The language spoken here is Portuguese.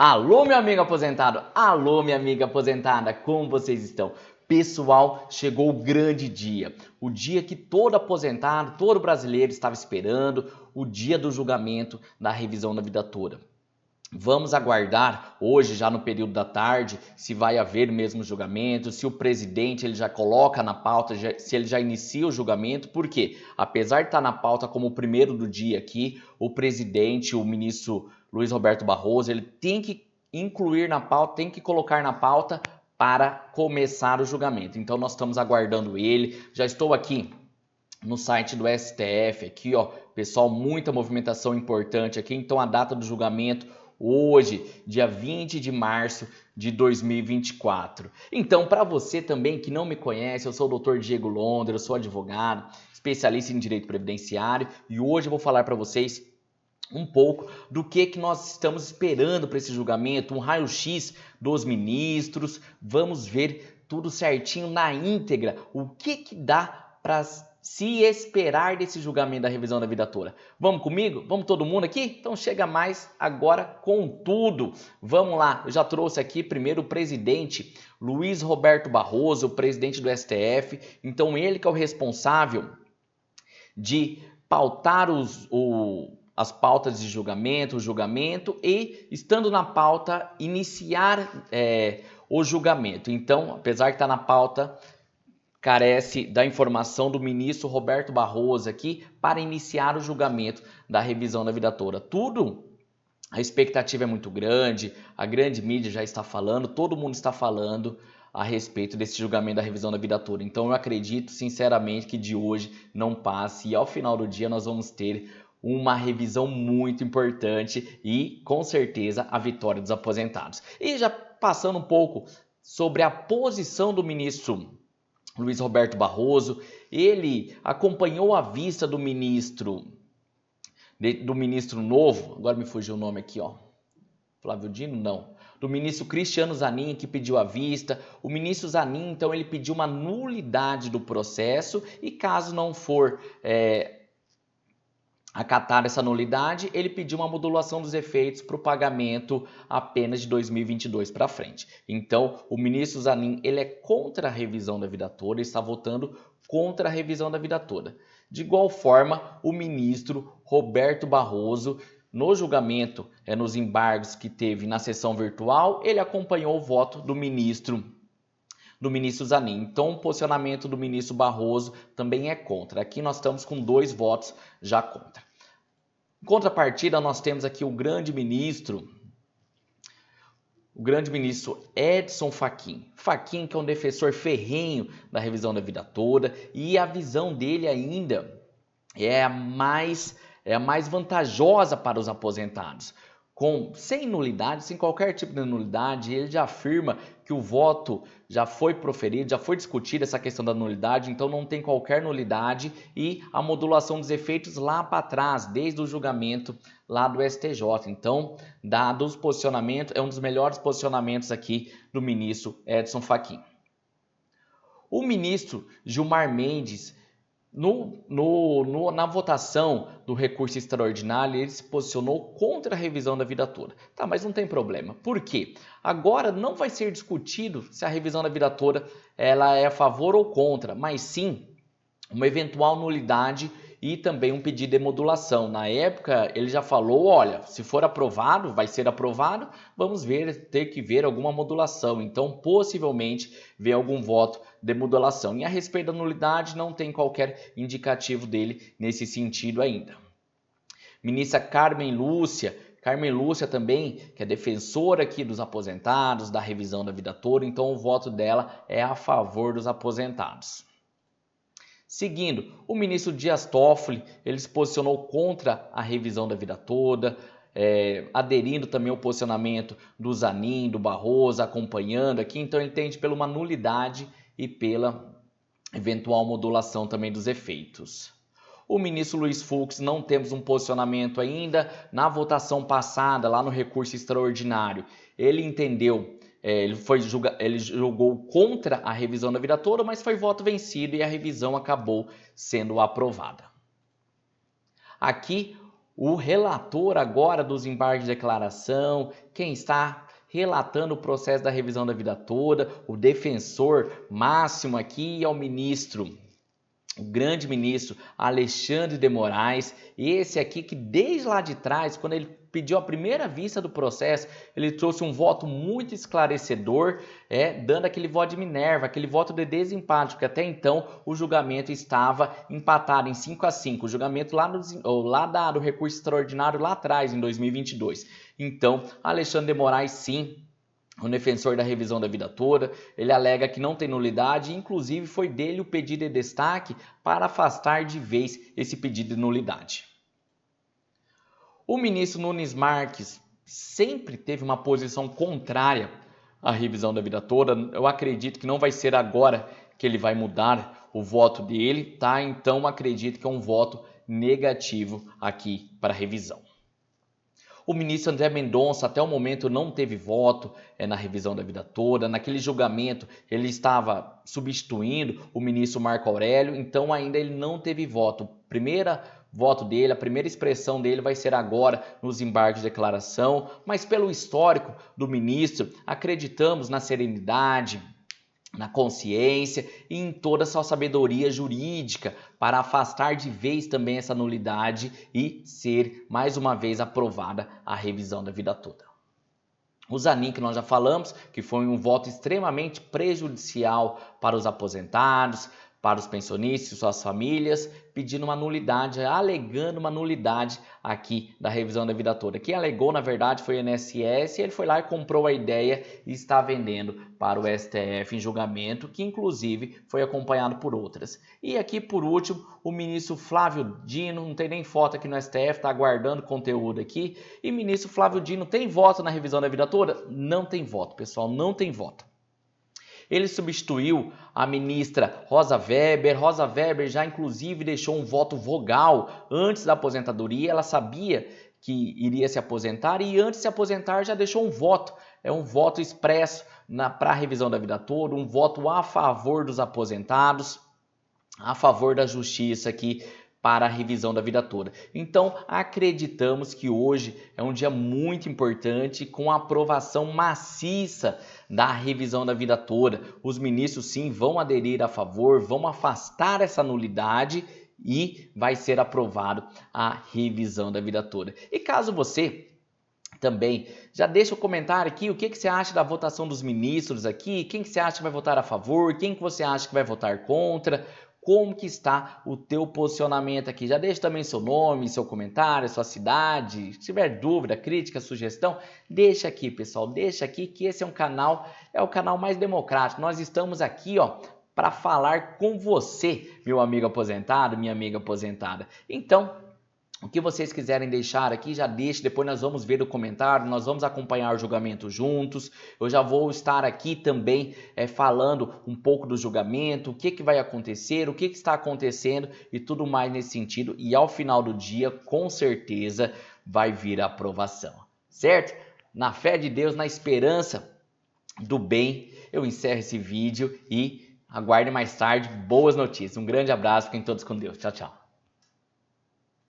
Alô, meu amigo aposentado! Alô, minha amiga aposentada! Como vocês estão? Pessoal, chegou o grande dia. O dia que todo aposentado, todo brasileiro estava esperando, o dia do julgamento da revisão da vida toda. Vamos aguardar hoje, já no período da tarde, se vai haver mesmo julgamento, se o presidente ele já coloca na pauta, se ele já inicia o julgamento, porque apesar de estar na pauta como o primeiro do dia aqui, o presidente, o ministro Luiz Roberto Barroso, ele tem que incluir na pauta, tem que colocar na pauta para começar o julgamento. Então nós estamos aguardando ele, já estou aqui no site do STF, aqui ó, pessoal, muita movimentação importante aqui, então a data do julgamento hoje, dia 20 de março de 2024. Então, para você também que não me conhece, eu sou o Dr. Diego Londra, eu sou advogado, especialista em direito previdenciário e hoje eu vou falar para vocês um pouco do que nós estamos esperando para esse julgamento, um raio-x dos ministros, vamos ver tudo certinho na íntegra, o que dá para se esperar desse julgamento da revisão da vida toda. Vamos comigo? Vamos todo mundo aqui? Então chega mais agora com tudo. Vamos lá, eu já trouxe aqui primeiro o presidente Luiz Roberto Barroso, o presidente do STF, então ele que é o responsável de pautar as pautas de julgamento, o julgamento e, estando na pauta, iniciar o julgamento. Então, apesar de estar na pauta, carece da informação do ministro Roberto Barroso aqui para iniciar o julgamento da revisão da vida toda. Tudo, a expectativa é muito grande, a grande mídia já está falando, todo mundo está falando a respeito desse julgamento da revisão da vida toda. Então eu acredito sinceramente que de hoje não passe e ao final do dia nós vamos ter uma revisão muito importante e com certeza a vitória dos aposentados. E já passando um pouco sobre a posição do ministro Luiz Roberto Barroso, ele acompanhou a vista do ministro novo, agora me fugiu o nome aqui, ó, Flávio Dino, não, do ministro Cristiano Zanin, que pediu a vista. O ministro Zanin, então, ele pediu uma nulidade do processo e caso não for acatar essa nulidade, ele pediu uma modulação dos efeitos para o pagamento apenas de 2022 para frente. Então, o ministro Zanin, ele é contra a revisão da vida toda, ele está votando contra a revisão da vida toda. De igual forma, o ministro Roberto Barroso, no julgamento, nos embargos que teve na sessão virtual, ele acompanhou o voto do ministro Zanin. Então, o posicionamento do ministro Barroso também é contra. Aqui nós estamos com 2 votos já contra. Em contrapartida, nós temos aqui o grande ministro Edson Fachin. Fachin, que é um defensor ferrenho da revisão da vida toda, e a visão dele ainda é a mais vantajosa para os aposentados. Sem nulidade, sem qualquer tipo de nulidade, ele já afirma que o voto já foi proferido, já foi discutida essa questão da nulidade, então não tem qualquer nulidade e a modulação dos efeitos lá para trás, desde o julgamento lá do STJ. Então, dado os posicionamentos, é um dos melhores posicionamentos aqui do ministro Edson Fachin. O ministro Gilmar Mendes, na votação do recurso extraordinário, ele se posicionou contra a revisão da vida toda. Tá, mas não tem problema. Por quê? Agora não vai ser discutido se a revisão da vida toda ela é a favor ou contra, mas sim uma eventual nulidade e também um pedido de modulação. Na época, ele já falou, olha, se for aprovado, vai ser aprovado, vamos ter que ver alguma modulação. Então, possivelmente, ver algum voto de modulação. E a respeito da nulidade, não tem qualquer indicativo dele nesse sentido ainda. Ministra Carmen Lúcia também, que é defensora aqui dos aposentados, da revisão da vida toda, então o voto dela é a favor dos aposentados. Seguindo, o ministro Dias Toffoli, ele se posicionou contra a revisão da vida toda, aderindo também ao posicionamento do Zanin, do Barroso, acompanhando aqui, então ele tende pela uma nulidade e pela eventual modulação também dos efeitos. O ministro Luiz Fux, não temos um posicionamento ainda. Na votação passada, lá no recurso extraordinário, ele entendeu, ele julgou contra a revisão da vida toda, mas foi voto vencido e a revisão acabou sendo aprovada. Aqui, O relator agora dos embargos de declaração, quem está relatando o processo da revisão da vida toda, o defensor máximo aqui é o ministro, o grande ministro Alexandre de Moraes, esse aqui que desde lá de trás, quando ele pediu a primeira vista do processo, ele trouxe um voto muito esclarecedor, dando aquele voto de Minerva, aquele voto de desempate, porque até então o julgamento estava empatado em 5-5, o julgamento lá do recurso extraordinário lá atrás, em 2022. Então, Alexandre de Moraes, sim, o defensor da revisão da vida toda, ele alega que não tem nulidade, inclusive foi dele o pedido de destaque para afastar de vez esse pedido de nulidade. O ministro Nunes Marques sempre teve uma posição contrária à revisão da vida toda. Eu acredito que não vai ser agora que ele vai mudar o voto dele, tá? Então acredito que é um voto negativo aqui para a revisão. O ministro André Mendonça até o momento não teve voto na revisão da vida toda. Naquele julgamento ele estava substituindo o ministro Marco Aurélio, então ainda ele não teve voto. Voto dele, a primeira expressão dele vai ser agora nos embargos de declaração, mas pelo histórico do ministro, acreditamos na serenidade, na consciência e em toda a sua sabedoria jurídica para afastar de vez também essa nulidade e ser mais uma vez aprovada a revisão da vida toda. O Zanin, que nós já falamos, que foi um voto extremamente prejudicial para os aposentados, para os pensionistas e suas famílias, pedindo uma nulidade, alegando uma nulidade aqui da revisão da vida toda. Quem alegou, na verdade, foi o INSS, e ele foi lá e comprou a ideia e está vendendo para o STF em julgamento, que inclusive foi acompanhado por outras. E aqui, por último, o ministro Flávio Dino, não tem nem foto aqui no STF, está aguardando conteúdo aqui, e ministro Flávio Dino tem voto na revisão da vida toda? Não tem voto, pessoal, não tem voto. Ele substituiu a ministra Rosa Weber. Rosa Weber já inclusive deixou um voto vogal antes da aposentadoria. Ela sabia que iria se aposentar e antes de se aposentar já deixou um voto. É um voto expresso para a revisão da vida toda, um voto a favor dos aposentados, a favor da justiça aqui para a revisão da vida toda. Então, acreditamos que hoje é um dia muito importante com a aprovação maciça da revisão da vida toda. Os ministros, sim, vão aderir a favor, vão afastar essa nulidade e vai ser aprovado a revisão da vida toda. E caso você também já deixa o comentário aqui, o que você acha da votação dos ministros aqui, quem que você acha que vai votar a favor, quem que você acha que vai votar contra, como que está o teu posicionamento aqui. Já deixa também seu nome, seu comentário, sua cidade. Se tiver dúvida, crítica, sugestão, deixa aqui, pessoal. Deixa aqui que esse é o canal mais democrático. Nós estamos aqui, para falar com você, meu amigo aposentado, minha amiga aposentada. Então, o que vocês quiserem deixar aqui, já deixe, depois nós vamos ver o comentário, nós vamos acompanhar o julgamento juntos. Eu já vou estar aqui também falando um pouco do julgamento, o que vai acontecer, o que está acontecendo e tudo mais nesse sentido. E ao final do dia, com certeza, vai vir a aprovação, certo? Na fé de Deus, na esperança do bem, eu encerro esse vídeo e aguarde mais tarde boas notícias. Um grande abraço, fiquem todos com Deus. Tchau, tchau.